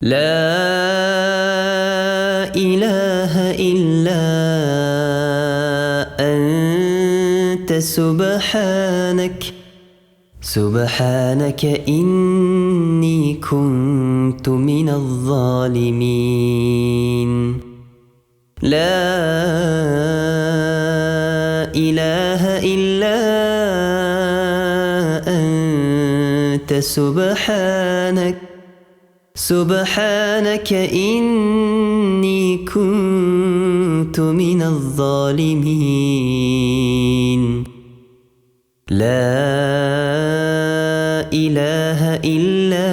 لا إله إلا أنت سبحانك إني كنت من الظالمين لا إله إلا أنت سبحانك إني كنت من الظالمين لا إله إلا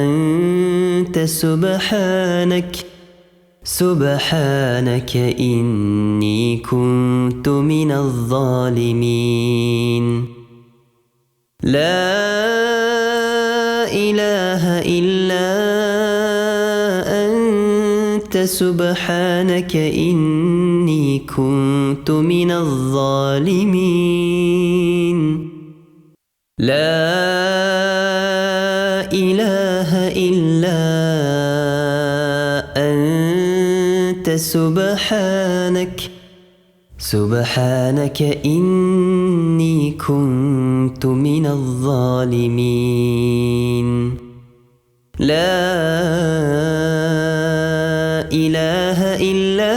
أنت سبحانك إني كنت من الظالمين لا إله إلا أنت سبحانك إني كنت من الظالمين لا إله إلا أنت سبحانك إني كنت من الظالمين لا إله إلا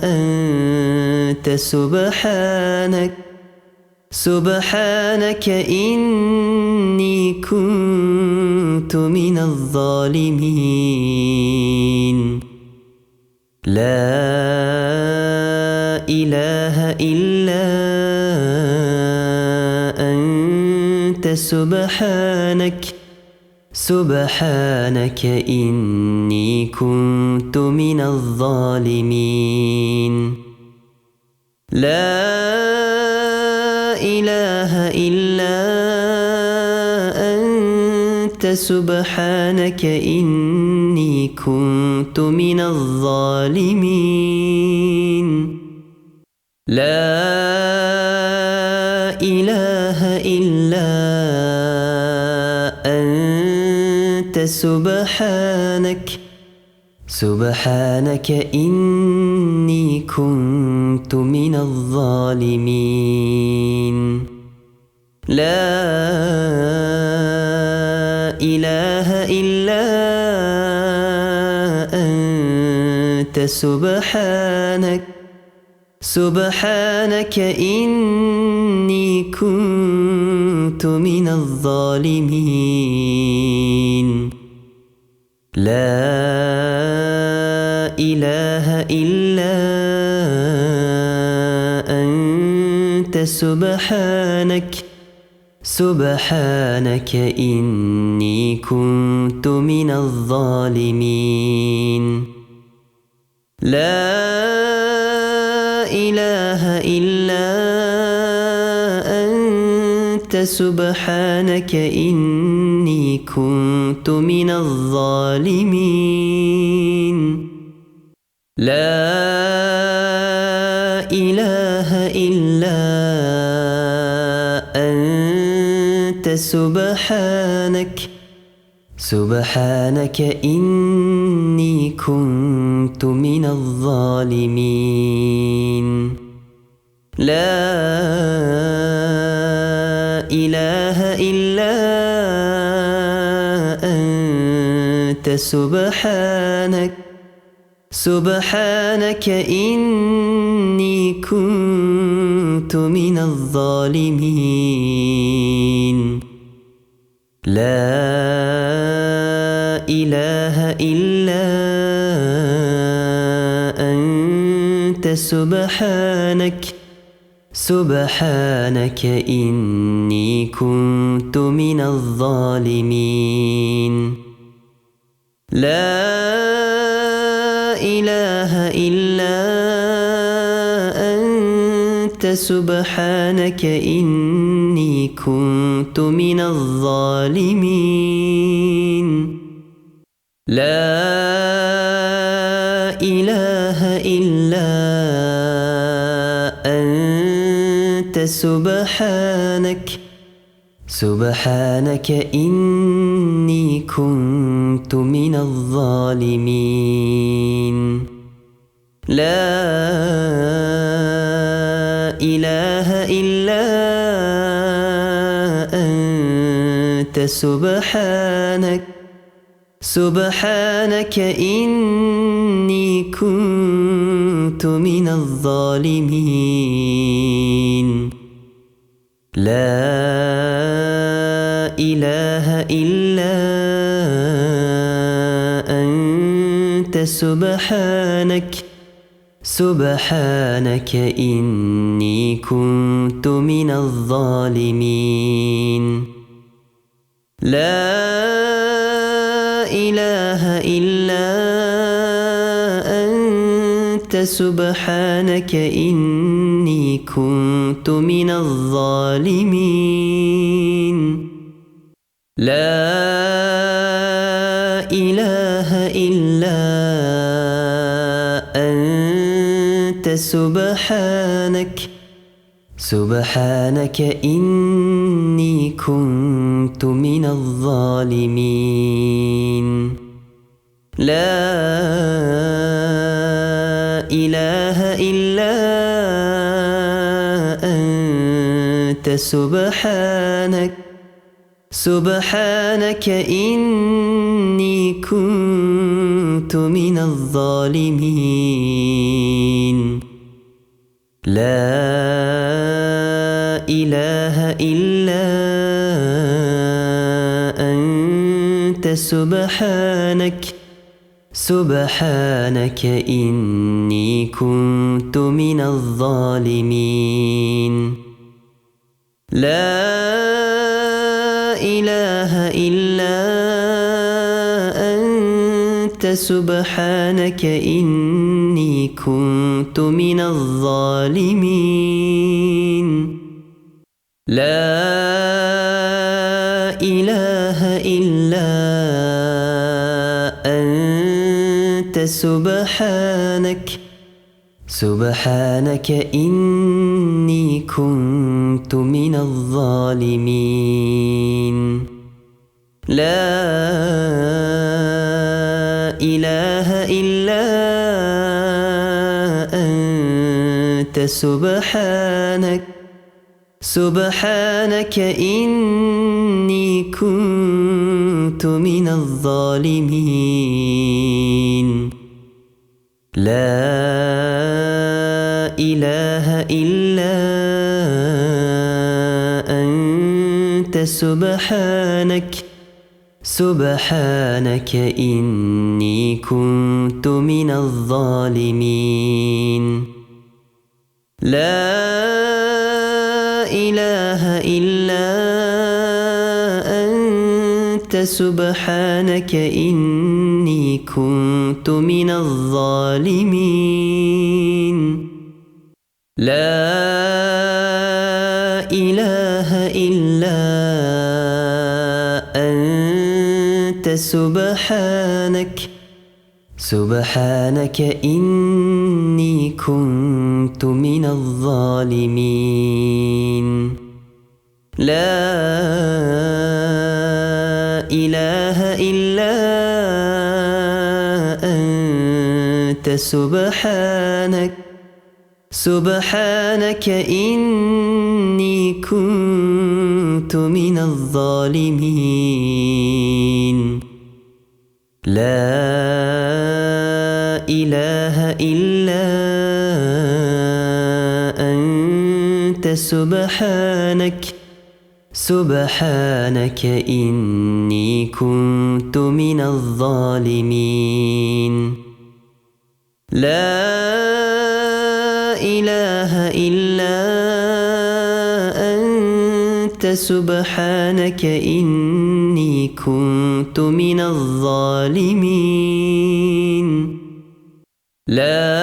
أنت سبحانك إني كنت من الظالمين لا إله إلا أنت سبحانك إني كنت من الظالمين لا إله إلا أنت سبحانك إني كنت من الظالمين لا إله إلا أنت سبحانك إني كنت من الظالمين لا إله إلا أنت سبحانك إني كنت من الظالمين لا إله إلا أنت سبحانك إني كنت من الظالمين لا إله إلا أنت سبحانك إني كنت من الظالمين لا إله إلا أنت سبحانك إني كنت من الظالمين لا إله إلا أنت سبحانك إني كنت من الظالمين لا إله إلا أنت سبحانك إني كنت من الظالمين لا إله إلا أنت سبحانك إني كنت من الظالمين لا إله إلا أنت سبحانك إني كنت من الظالمين لا إله إلا أنت سبحانك إني كنت من الظالمين لا إله إلا أنت سبحانك إني كنت من الظالمين لا إله إلا أنت سبحانك إني كنت من الظالمين لا إله إلا أنت سبحانك إني كنت من الظالمين لا إله إلا أنت سبحانك إني كنت من الظالمين لا إله إلا أنت سبحانك إني كنت من الظالمين لا إله إلا أنت سبحانك إني كنت من الظالمين لا إله إلا أنت سبحانك إني كنت من الظالمين لا إله إلا أنت سبحانك إني كنت من الظالمين لا إله إلا أنت سبحانك إني كنت من الظالمين لا إله إلا أنت سبحانك إني كنت من الظالمين لا إله إلا أنت سبحانك إني كنت من الظالمين لا إله إلا أنت سبحانك إني كنت من الظالمين لا إله إلا أنت سبحانك إني كنت من الظالمين لا إله إلا أنت سبحانك إني كنت من الظالمين لا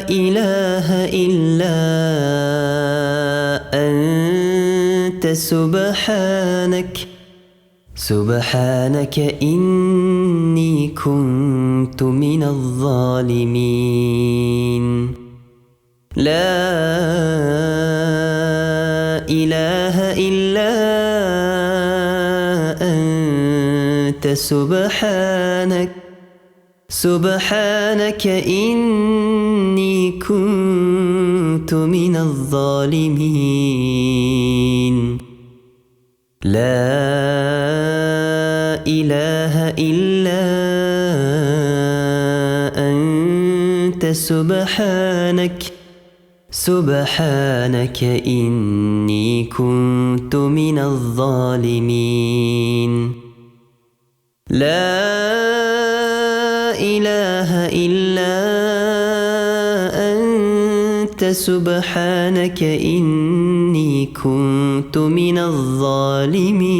إله إلا أنت سبحانك إني كنت من الظالمين لا إله إلا سبحانك سبحانك إني كنت من الظالمين لا إله إلا أنت سبحانك سبحانك إني كنت من الظالمين لا إله إلا أنت سبحانك إني كنت من الظالمين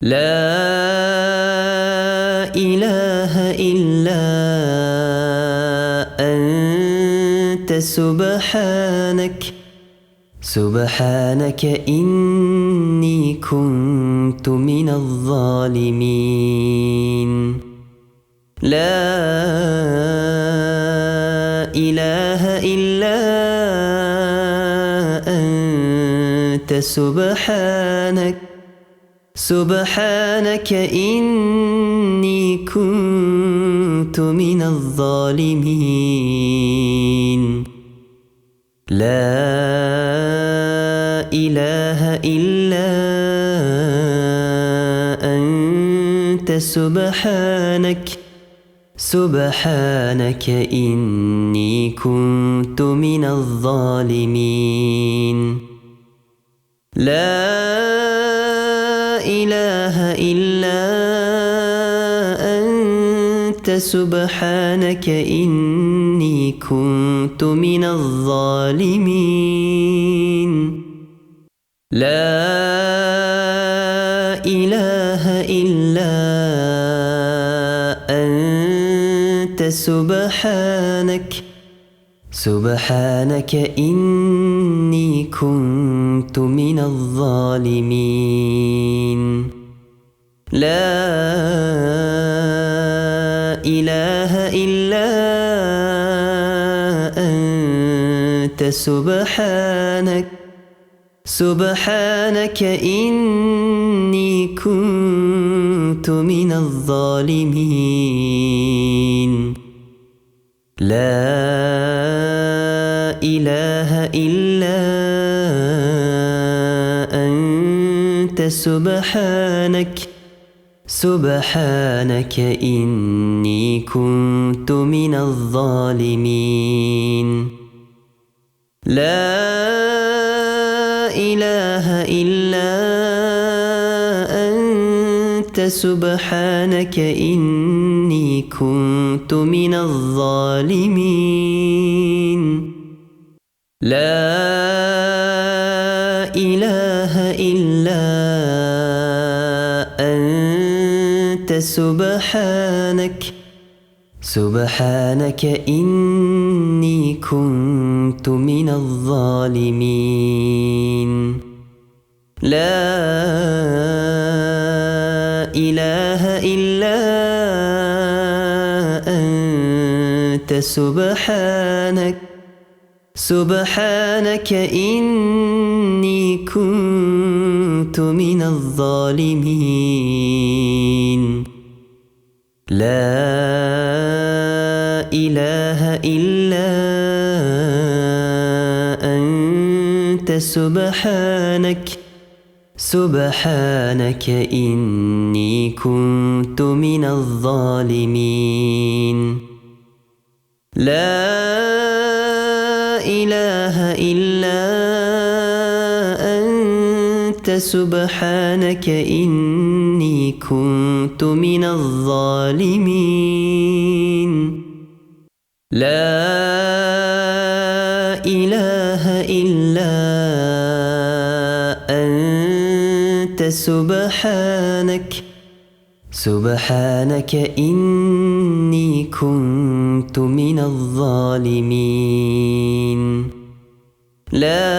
لا إله إلا أنت سبحانك سبحانك إني كنت من الظالمين لا إله إلا أنت سبحانك سبحانك إني كنت من الظالمين لا إله إلا أنت سبحانك سبحانك إني كنت من الظالمين لا إله إلا أنت سبحانك إني كنت من الظالمين لا إله إلا أنت سبحانك سبحانك إني كنت من الظالمين لا إله إلا أنت سبحانك سبحانك إني كنت من الظالمين لا إله إلا أنت سبحانك سبحانك إني كنت من الظالمين لا إله إلا أنت سبحانك إني كنت من الظالمين لا إله إلا أنت سبحانك سبحانك إني كنت من الظالمين لا إله إلا أنت سبحانك سبحانك إني كنت من الظالمين لا إله إلا أنت سبحانك سبحانك إني كنت من الظالمين لا إله إلا أنت سبحانك إني كنت من الظالمين لا إله إلا أنت سبحانك سبحانك إني كنت من الظالمين لا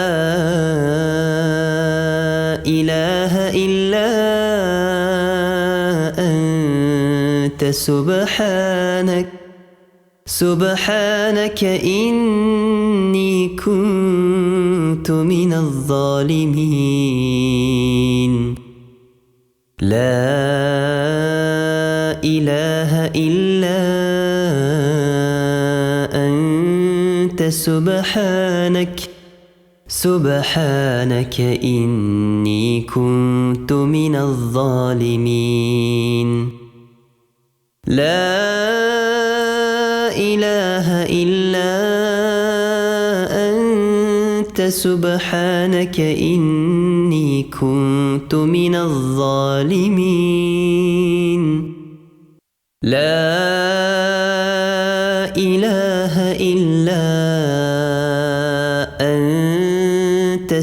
إله إلا أنت سبحانك سبحانك إني كنت من الظالمين لا إله إلا أنت سبحانك إني كنت من الظالمين لا إله إلا أنت سبحانك إني كنت من الظالمين لا إله إلا أنت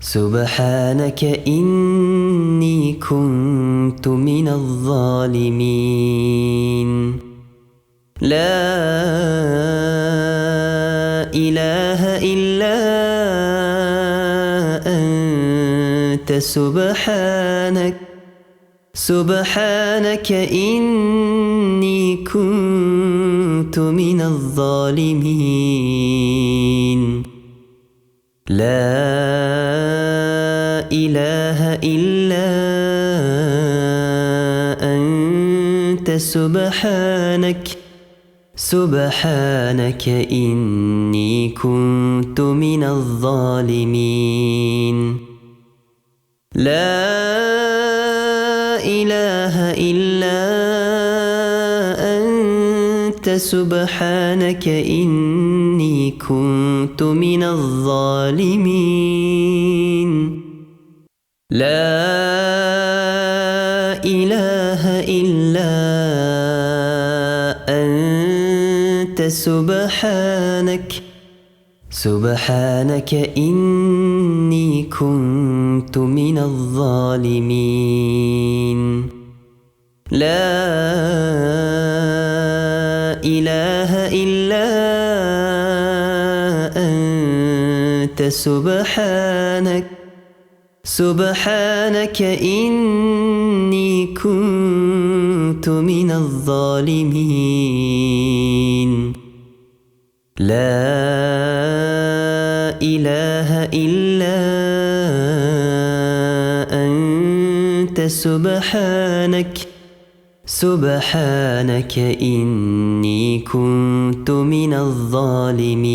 سبحانك إني كنت من الظالمين لا إله إلا أنت سبحانك إني كنت من الظالمين لا إله إلا أنت سبحانك إني كنت من الظالمين لا إله إلا أنت سبحانك إني كنت من الظالمين لا إله إلا أنت سبحانك إني كنت من الظالمين لا إله إلا أنت سبحانك إني كنت من الظالمين لا إله إلا أنت سبحانك إني كنت من الظالمين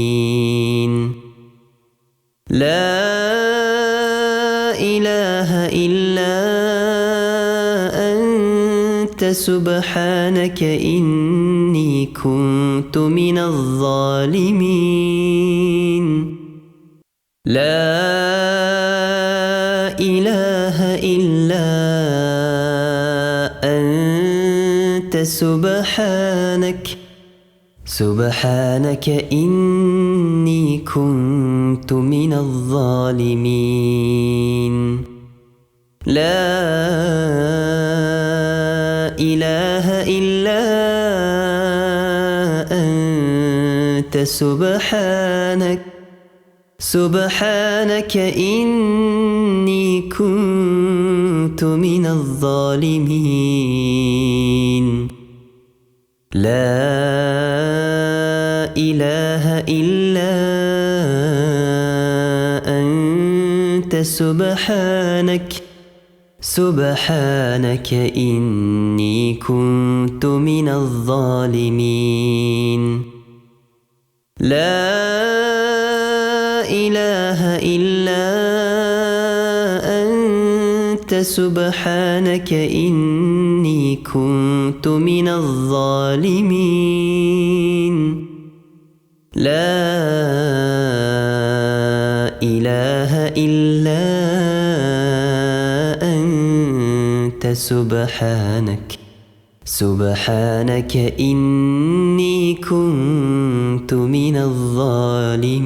لا إله إلا أنت سبحانك إني كنت من الظالمين لا إله إلا أنت سبحانك إني كنت من الظالمين لا إله إلا أنت سبحانك إني كنت من الظالمين لا إله إلا أنت سبحانك إني كنت من الظالمين لا إله إلا أنت سبحانك إني كنت من الظالمين لا إله إلا أنت سبحانك إني كنت من الظالمين